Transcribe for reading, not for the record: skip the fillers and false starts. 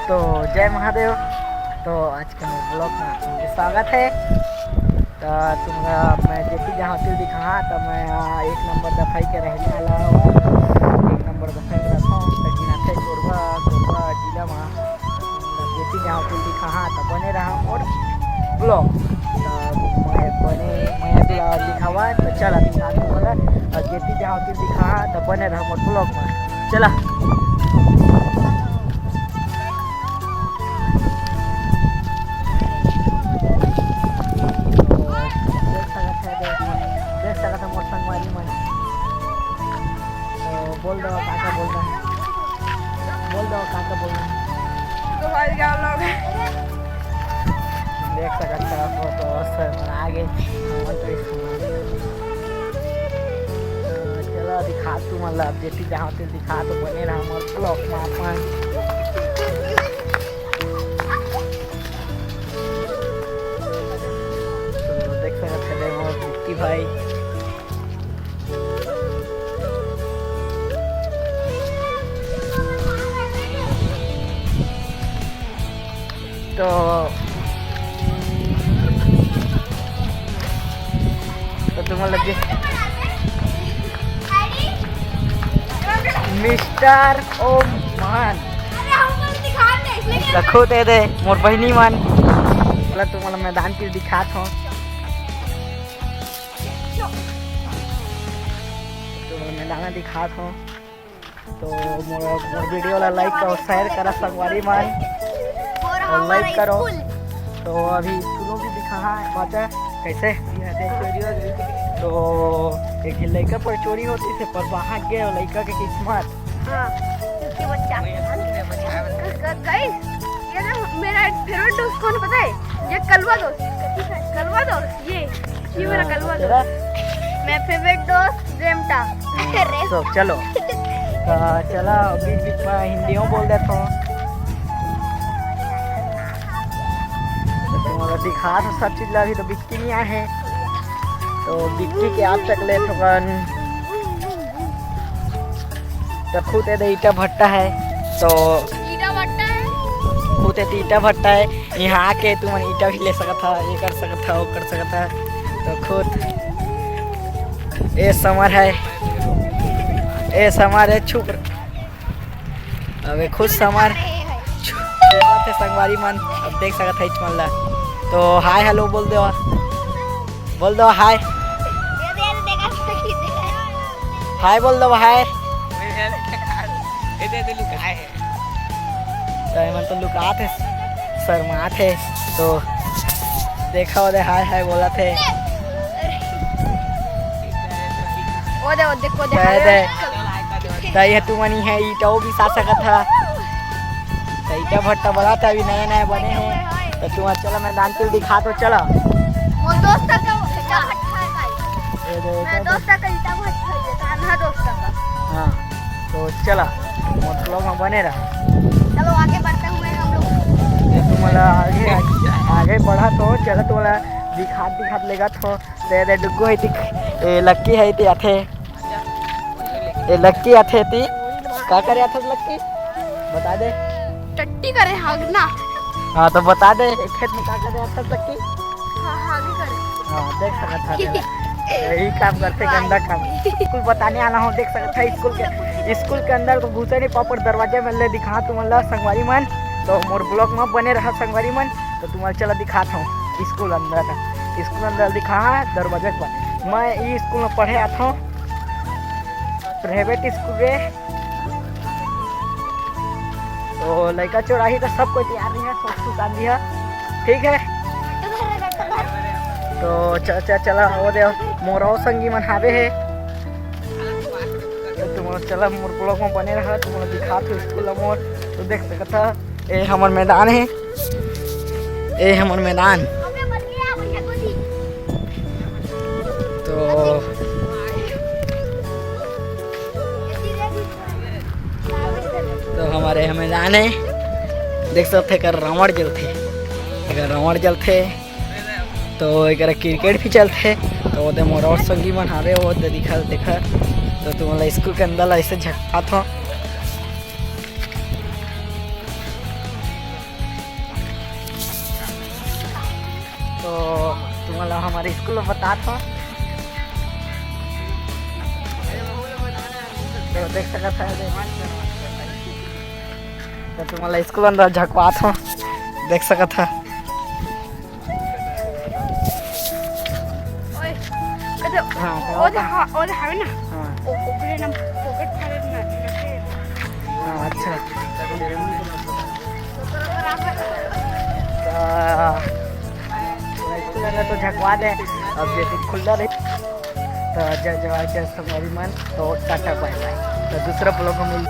तो जय महादेव। तो आज के ब्लॉग में आपका स्वागत है। तो तुम्हारा मैं जेती जहाँ होती दिखा तो मैं 1 नंबर दफाई के रहने वाला हूँ। 1 नंबर दफाई के रखा हूँ थे गोरबा जिला में जेती जहाँ होती दिखा तो बने रहा और ब्लॉग मैं दिखावा तो चला तुम्हारा जेती जहाँ होती दिखा तो बने रहा मोर ब्लॉग में चला। बोल दो काका बोल रहा है तो भाई क्या लोग देख सकते हो फोटो सर आगे चलो दिखा तू मतलब जेती जहाँ ते दिखा तो बने रहा हमारे ब्लॉग में अपन। तो देख सकते हैं मोर बिक्की भाई तो तुम्हारा लगे मिस्टर ओमान रखो दे मोर बहनी मन तुम्हारा मैदान की दिखा था मैदान दिखा था तो मोर वीडियो ला लाइक करो शेयर करा संगवारी मन और लाइक करो। तो अभी स्कूलों भी दिखा है बात कैसे तो एक लड़का पर चोरी होती थी पर वहाँ गए लड़का के किस्मत ये ना मेरा फेवरेट दोस्त कौन पता है? ये कलवा दोस्त ये मेरा कलवा दोस्त। मैं फेवरेट दोस्त रेमटा। तो चलो चला बीच बीच में हिंदियों बोल देता हूँ दिखा तो सब चीज अभी तो बिक्की नहीं आए हैं तो बिक्की के आज तक ले तो खुद ईटा भट्टा है तो खुद ईटा भट्टा है यहाँ आके तुम ईटा भी ले सकता था ये कर सकता था वो कर सकता था तो खुद ये समर है छुप अबे खुद समर संगवारी मन अब देख सकता है इचमल्ला तो हाय हेलो बोल दो हाय बोल दो हाय तो लुका थे शर्मा थे तो देखा वो हाय बोला थे ये तुमनी है ईटा भी सा सकता था ईटा भट्टा बड़ा था अभी नया नया बने हैं तो तुम चलो मैदान को दिखा तो चला हाँ तो चला मतलब हम बने रहा। चलो आगे बढ़ते हुए हम लोग तुम्हारा आगे बढ़ा तो चलो तुम्हारा दिखात लेगा तो दे डुगो है लक्की है आथे लक्की आथे ती का करे आथे लक्की बता दे टट्टी करे हागना। हाँ तो बता दे खेत में क्या करे आथे लक्की हागी करे। हाँ देख सकता था यही काम करते गंदा काम स्कूल बताने आना हो देख सकता है स्कूल के अंदर तो घुसे नहीं पापड़ दरवाजे में ले दिखा तुम्हारा संगवारी मन तो मोर ब्लॉग में बने रहा संगवारी मन तो तुम्हारा चला दिखाता हूँ स्कूल अंदर दिखा दरवाजे पर मैं ये स्कूल में पढ़े आता हूँ प्राइवेट स्कूल में तो लड़का चौराही तो सब कोई तैयार नहीं है सब सुधान दिया ठीक है तो चला वो दे मोराओ संगी मन हावे है तो तुम्हारा चला मोर ब्लॉग में बने रहा तुम्हारा दिखा तो स्कूल मोर तो देख सकता ये हमार मैदान है ये हमार मैदान तो हमारे मैदान है देख सकते कर रावण जलते तो एक क्रिकेट भी चलते तो वो मोर और संगी मन हावे वो देखा तो तुम्हारा स्कूल के अंदर ऐसे झटका था तो तुम्हाला हमारे स्कूल में बताता हूँ। तो देख सकता है तो तुम्हाला स्कूल अंदर झकवात हूँ, देख सकता है। हाँ और हवे ना हाँ ओकरे नाम पॉकेट फाड़े ना हाँ अच्छा। स्कूल अंदर तो झकवा दे, अब जैसे खुला रही तो जय जवाहर जय संगवारी मान, तो टाटा बाय बाय। तो दूसरा ब्लॉग में मिल